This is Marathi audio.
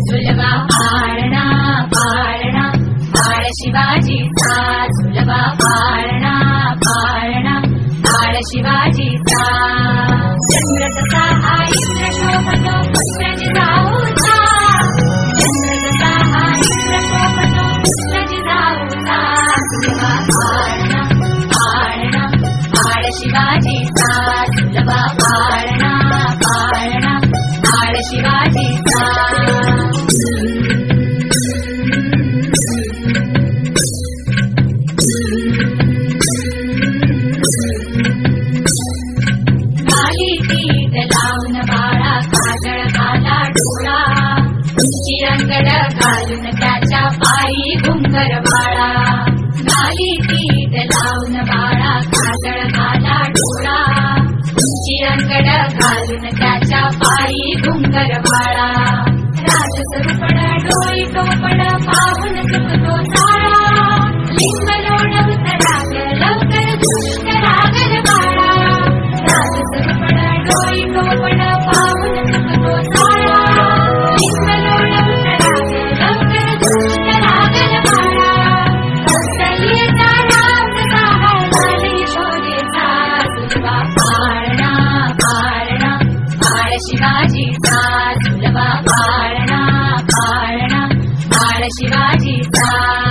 झुलवा पाळणा पाळणा बाळ शिवाजीचा, झुलवा पाळणा पाळणा बाळ शिवाजीचा. चंद्र तसा हा इंद्र शोभतो पुत्र जिजाऊचा, चंद्र तसा हा इंद्र शोभतो पुत्र जिजाऊचा. झुलवा पाळणा पाळणा बाळ शिवाजीचा, झुलवा पाळणा पाळणा बाळ शिवाजीचा. लावून बाळा काजळ घाला डोळा, उंची अंगड घालून त्याच्या पायी घुंगर बाळा. घाली पीठ लावून बाळा काजळ घाला डोळा, उंची अंगड घालून त्याच्या पायी घुंगर बाळा. राजस्वरूपण डोळी टोपण पाहून चुकतो चाळा, लिंग लोणवत राग लवकर दुष्ट रागल बाळा. राजस्वरूपण डोळी टोपण पाहून चुकतो चाळा, लिंग लोणवत राग लवकर दुष्ट रागल बाळा. कौसल्येचा राम जसा हळवाल यशोदेचा, झुलवा पाळणा पाळणा बाळ शिवाजीचा, झुलवा पाळणा पाळणा बाळ शिवाजीचा.